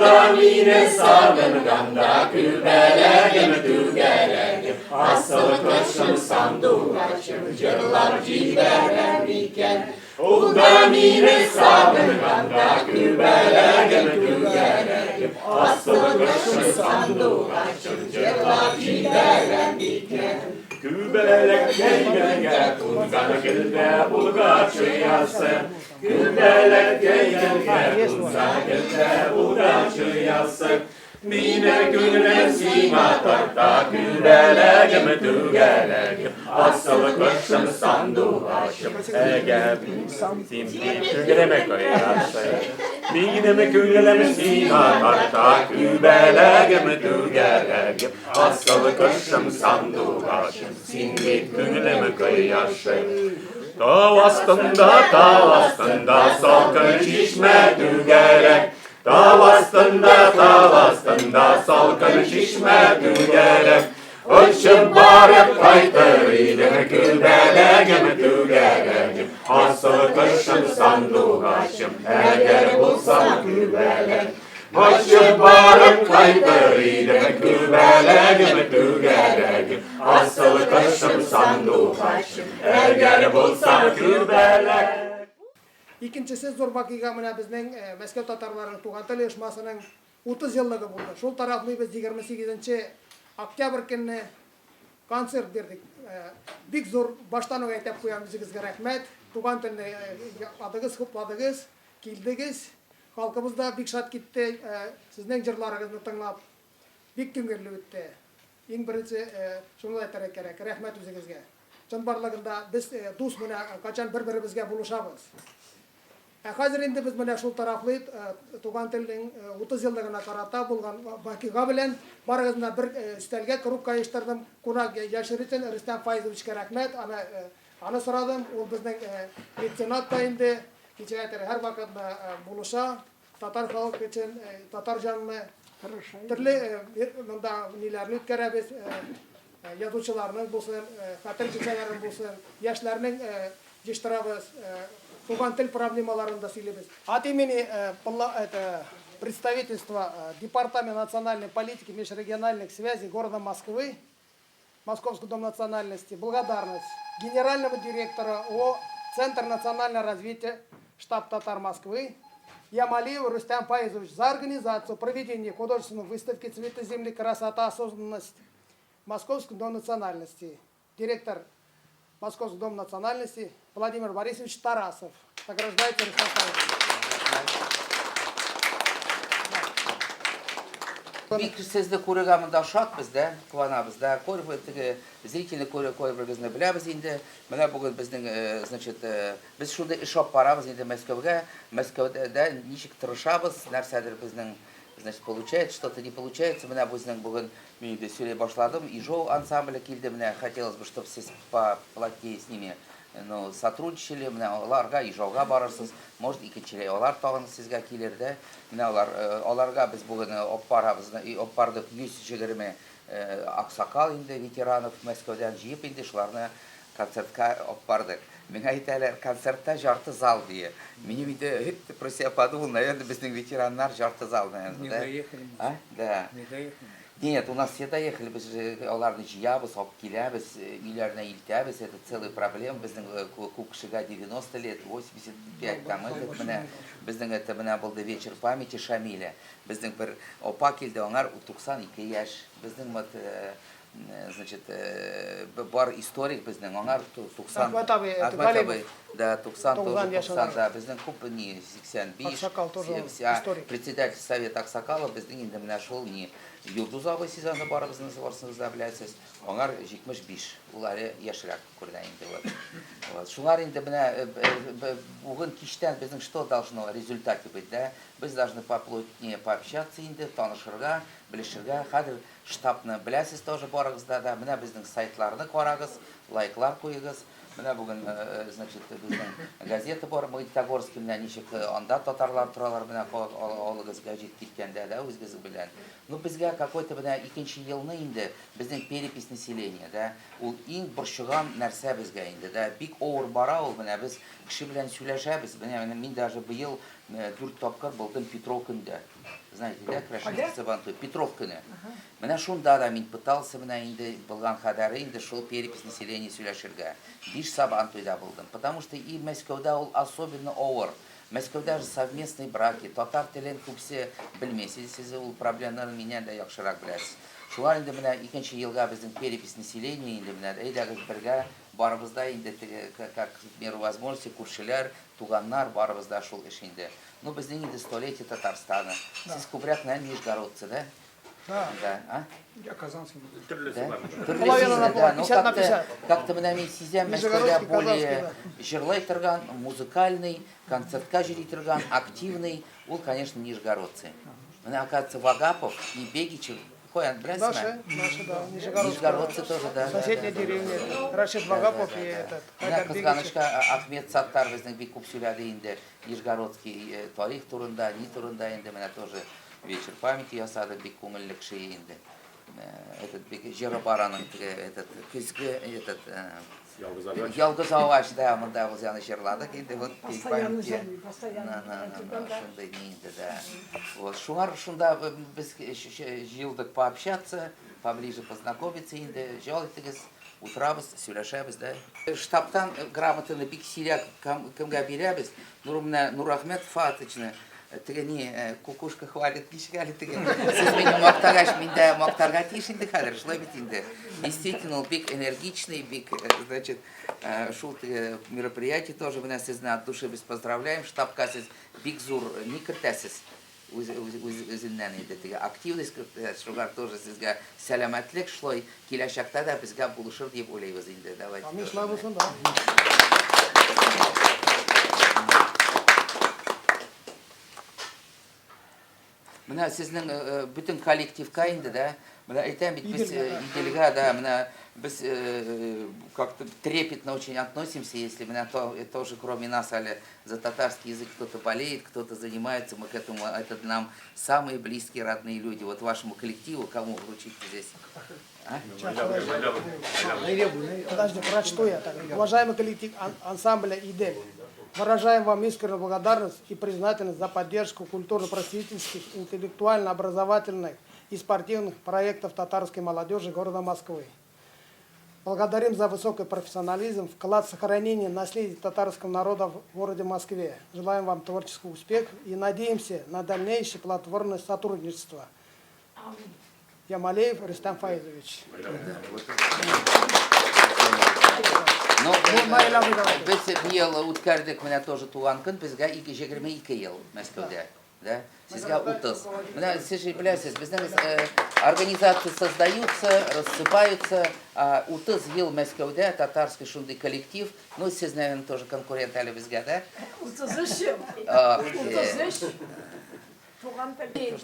da mine sağlığında kübelegim tügelegim asıl kışım sanduğaçım cırlar ciberem iken da mine sağlığında kübelegim tügelegim asıl kışım sanduğaçım cırlar ciberem iken Kübelek geygelge tungan gilde bulgaçı yası Kübelek geygelge tungan gilde bulgaçı yası Mine gülen sima tarta kübelegim tügelegim Asıl kışım sanduğaşım Ege simdi tügelemek oyası Mine gülen sima tarta kübelegim tügelegim Asıl kışım sanduğaşım Simdi tügelemek oyası Dağ astında salkın şişme tügerek Dağ astında salkın şişme tügerek Ölçüm barıp kaytırıydım kübelegim tügelegim Asıl kışım sanduğaşım eğer bulsam kübeleg Ölçüm barıp kaytırıydım kübelegim tügelegim Asıl kışım sanduğaşım eğer bulsam kübeleg İkincisi zor vakiga mına bizning Moskva tatarlarının tuğan tili uyuşmasının 30 yıllığı buldu. Şol taraflı biz 28 oktyabr günü konser berdik. Bik zor baştan aytып koyamız sizге rahmet. Tuğan tilini adыгыз, hupladыгыз, kildigiz. Halkımız da bik şat gitti. Sizning jırlarıгызны тыңлап bik күңелле өтті. Ең бірінші şunu aytар керек. Rahmet өзегізге. Чын барлыгында biz дус мына качан bir-birimizге buluşabız. Hazır indi biz mına şol taraflı tuğan tilinin 30 yıllığına karata bulgan vakiga bilen barıgızna bir üstelge kurup kayıştırdım. Kuna yaşırıcın Rüstem Faizoviç'e rahmet. Ana soradım. O bizden mecenas da indi. Geçenler her vakitda buluşa. Tatar halk için Tatar canlı türlü bunda nilerini ütkərəbiz. Yazıcılarının bulsun, hatır geçenlerin bulsun, yaşlarının geçtirəbiz. Туган тил проблемаларында сөйлейбіз. От имени представительства Департамента национальной политики и межрегиональных связей города Москвы, Московский дом национальности, благодарность генеральному директору ООО Центр национального развития штаб Татар Москвы Ямалиеву Рустам Фаизович за организацию проведения художественной выставки «Цветы земли. Красота. Осознанность» Московский дом национальности. Директор Московский дом национальности Владимир Борисович Тарасов. Награждается Рустам Фаизович. Бик сезді көрігамында шатпыз да, қуанабыз да, зрительный көрігізні біләбіз енді. Мына бүгін біздің, значит, біз шуды іш оп барабыз енді Москваға. Москвада ничек тырышабыз, нәрсәдір біздің, значит, получается, что-то не получается. Мына біздің бүгін мен де сөйлей башладым. Ижоу ансамблі келді, мына хотелось бы, чтобы сіз поплотнее с ними сотрудничали, мына оларға Ижауға барырсыз, может, икенчелей олар тағын сізге келерді. Мына оларға біз бүгін оппардық 120 ақсақал енді ветеранов Москвадан жиып енді шыларына концертқа оппардық. Мен айтайлар, концертта жарты зал дие. Мен үйде про себя подумал, наверное, біздің ветерандар жарты зал, наверное. Не доехали. А? Да. Не доехали. Нет, у нас все доехали, біз оларды жиябыз, алып келябыз, үйлеріне илтябыз, это целая проблема. Біздің кукшыға 90 лет, 85 там, біздің это мына болды вечер памяти Шамиля. Біздің бір опа келді, оңар 92 яш. Біздің значит, бар историк біздің, оңар 90. Ахматовый, да, 90 тоже, 90, да, біздің көп не 85. Аксакал тоже историк. Председатель совета Аксакала біздің енді мына шол не Юлдуз абай сезонда барыбызны барсыңызда біләсіз. Оңар 75, улары яшырақ көрді енді. Шулар енді бүгін кештен біздің что должно результаты быть, да? Біз должны поплотнее пообщаться енді, танышырға, білішірға, қадір штабны біләсіз тоже барыңызда, да? Мына біздің сайтларны қарағыз, лайклар қойығыз. Мына бүгін, значит, біздің газеті бар, Магнитогорский, мына нешік анда татарлар тұралар, мына олығызға жет кеткенде, да, өзгізі білән. Ну, бізге какой-то мына екінші елны енді, біздің перепись населения, да, ол ең бұршыған нәрсе бізге енді, да, бик ауыр бара ол, мына біз кіші білән сөйләшәбіз, мен даже бұйыл 4 тапқыр болдым Петров күнде. знаете, да, Крашенский Сабантуй, Петровканы. Менә шунда да мин пытался, менә инде булган хәбәре инде шул перепись населения сөйләшергә. Биш Сабантуйда булдым, потому что и Мәскәүдә ул особенно авыр. Мәскәүдә же совместные браки, татар телен күпсе белмәйсез, сез ул проблемаларны миннән дә яхшырак беләсез. Шулар инде менә 2нче елга безнең перепись населения инде менә әйдәгез бергә барыбызда инде как меру возможности күршеләр, туганнар барыбызда шул эш инде. Ну безнең инде столетие Татарстана. Сез күбрәк менә Нижегородцы, да? Да. Да, а? Я казанский. Да, ну как-то менә мин сизәм Мәскәүдә более җырлый торган, музыкальный, концертка җыри торган, активный, ул, конечно, Нижегородцы. Менә оказывается Вагапов и Бегичев, кое беләсезме? Наши, да, Нижегородцы тоже, да. Соседняя деревня, Рашид Вагапов и этот. Менә кызганычка Ахмет Саттар безнең бик күп сөйләде инде Нижегородский тарих турында, ни турында инде менә тоже вечер памяти ясады, бик күңелле кеше инде. Этот бик җыры бараның этот көзге этот ялгыз агач да монда без яны җырладык инде вот памяти. Шундай инде да. Вот шунда без җыелдык пообщаться, поближе познакомиться инде. Җалыйтыгыз утрабыз, сөйләшәбез да. Штабтан грамотаны бик сирәк кемгә бирәбез. Нурахмет Фатычны теге ни кукушка хвалит, ничек әле теге. Сез мине мактагач, мин дә мактарга тиеш инде хәзер, шулай бит инде. Действительно, ул бик энергичный, бик, значит, шул мероприятие тоже менә сезне от души без поздравляем. Штабка сез бик зур ни кертәсез. Үзеннән инде теге активность кертәсез. Шугар тоже сезгә сәламәтлек, шулай киләчәктә дә безгә булышыр дип уйлыйбыз инде. Давайте. Амин, шулай булсын да. Менә сезнең бүтән коллективка инде да. Менә әйтәм бит без Иделгә да, менә без как-то трепетно очень относимся, если менә тоже кроме нас але за татарский язык кто-то болеет, кто-то занимается, мы к этому, это нам самые близкие, родные люди. Вот вашему коллективу кому вручить здесь? Подожди, прочту я так. Уважаемый коллектив ансамбля «Идель», выражаем вам искреннюю благодарность и признательность за поддержку культурно-просветительских, интеллектуально-образовательных и спортивных проектов татарской молодежи города Москвы. Благодарим за высокий профессионализм, вклад в сохранение наследия татарского народа в городе Москве. Желаем вам творческого успеха и надеемся на дальнейшее плодотворное сотрудничество. Ямалеев Рустам Фаизович. Ну, без ел үткәрдек менә тоже туган көн, безгә 22 ел Мәскәүдә, да? Сезгә 30. Менә сез беләсез, безнең организации создаются, рассыпаются, 30 ел Мәскәүдә татарский шундый коллектив, ну сез, наверное, тоже конкурент әле безгә, да? 33 ел. 33.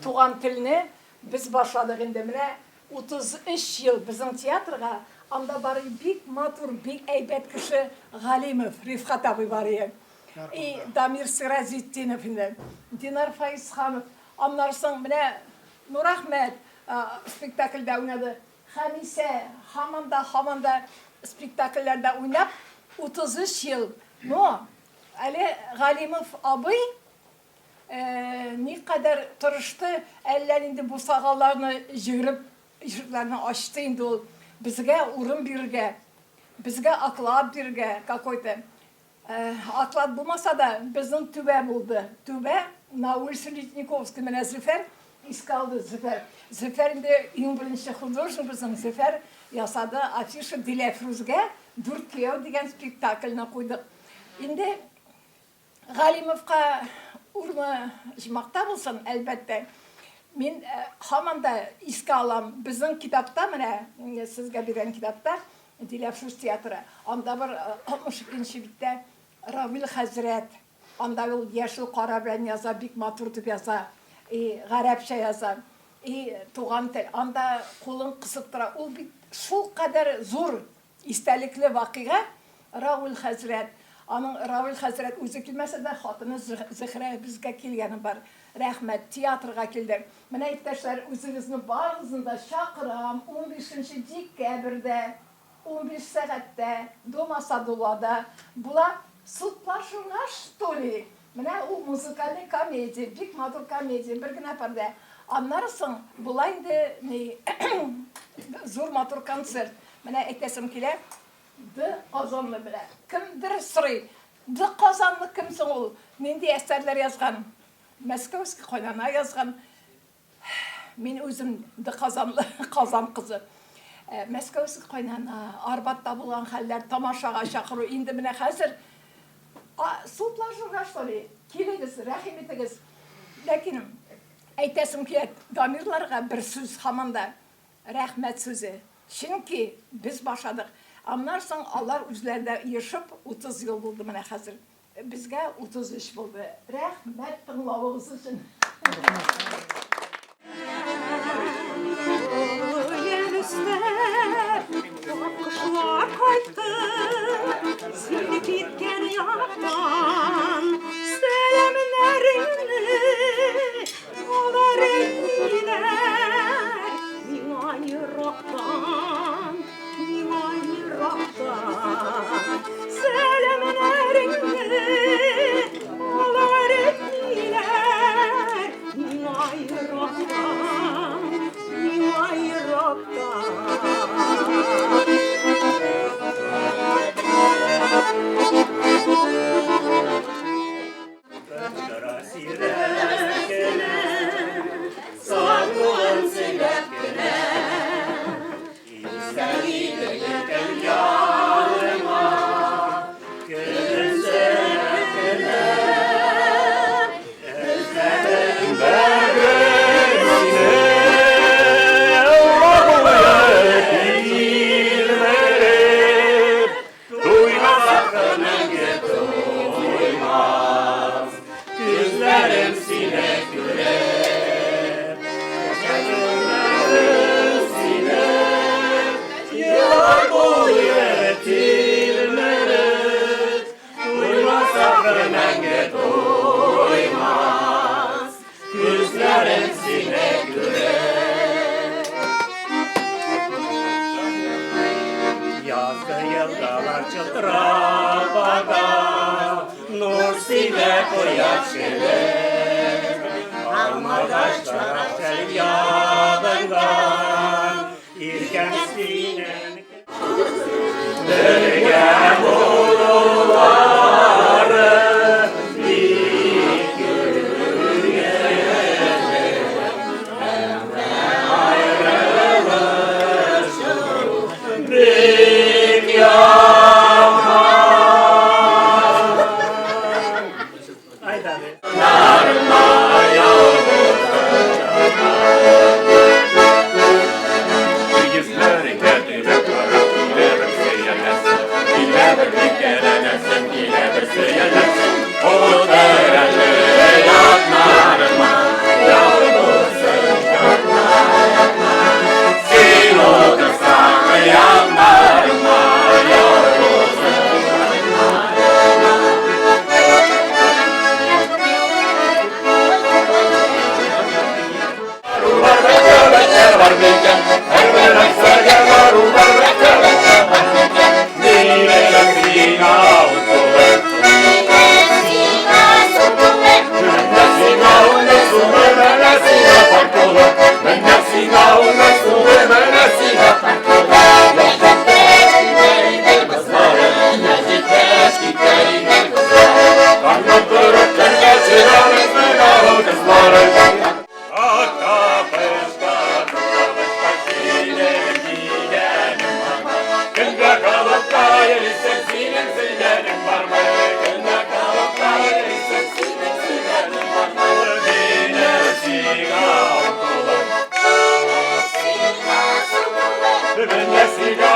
Туган телне без башладык инде менә 33 ел безнең театрга. Анда бары бик матур, бик әйбәт кеше Галимов, Рифкат абый бары. И Дамир Сиразетдинов инде. Динар Фаизханов. Аннан соң менә Нурахмет спектакльдә уйнады. Хәмисә һаманда спектакльләрдә уйнап 33 ел. Но әле Галимов абый никадәр тырышты, әллә инде бу сагаларны җыгырып, ишекләрне ачты инде ул. Безгә урын бирергә, безгә оклад бирергә, какой-то оклад булмаса да, безнең түбә булды. Түбә на улице Литниковской менә Зөфәр искалды Зөфәр. Зөфәр инде 21-нче художник безнең Зөфәр ясады афиша Диләфрүзгә 4 кияү дигән спектакльне куйдык. Инде Галимовка урны җмакта булсын, әлбәттә. Мин һаманда искә алам. Безнең китапта менә сезгә биргән китапта Диләфрүз театры. Анда бер 62-нче биттә Равил хәзрәт. Анда ул яшел кара белән яза, бик матур дип яза. Гарәпчә яза. Туган тел. Анда кулын кысып тора. Ул бит шул кадәр зур истәлекле вакыйга Равил хәзрәт. Аның Равил хәзрәт үзе килмәсә дә хатыны Зөһрә безгә килгәне бар. Рәхмәт, театрга килдек. Менә иптәшләр, үзегезне барыгызны да чакырам. 15-нче декабрьдә, 15 сәгатьтә Дома Садулада була судлашуга, что ли? Менә ул музыкальный комедия, бик матур комедия, бер генә пәрдә. Anlarsın, bulaydı ne zor motor konser. Mene etesim kile, de Kazanlı bile. Kimdir sırrı? De Kazanlı kimsin ol? Nindi eserler yazgan, Moskovski koynana yazgan. Men özüm de Kazanlı, Kazan kızı. Moskovski koynana, Arbat'ta bulan haller, tamaşaga şakırı. Indi mene hazır. Sultlar jurgaşları, kiligiz, rahim etigiz. Lakin aytesim ki damirlarga bir söz hamanda rahmet sözü. Çünkü biz başladık. Anlarsın Allah üzerinde yaşayıp 30 yıl buldu mene hazır. Bizge 33 buldu. Rahmet tınlavığız için. Kuşlar kayıttı, silip gitken yaktan, selamlerini olar ettiler. Mina yıraktan, mina yıraktan, selamlerini olar ettiler. Mina yıraktan, mina yıraktan. Yazda yıldalar çıldırapada, nur sile koyar şeyler. Almadaşlar açar yağından, irken sinen. Döngen uluları, bir gülüye ayrılır şu büyük yaman. Haydi abi. Yüzlerin kendine karar, bilemem seyirlersin. Bilemem dikkelenirsin, bilemem seyirlersin. O değerli yanlarıma, yavrusun yanlarıma. Sil otursan yanlarıma, yavrusun yanlarıma. Var ve göbekler var bilgen, her veren sergeler var ve göbekler var bilgen. Dileyen sina utkular, menne sina unnesume, menne sina farkular, menne sina unnesume, menne sina farkular. Yazık kızlarım, yazık eskilerin kızlarım. Karnım kırıkken geçiren esmina o kızlarım. Akka peşka, silerim gidenim var mı? Günde kalıp da yerisek sinem silerim var mı? Günde kalıp da yerisek sinem silerim var mı? Dine siga okular, ben de siga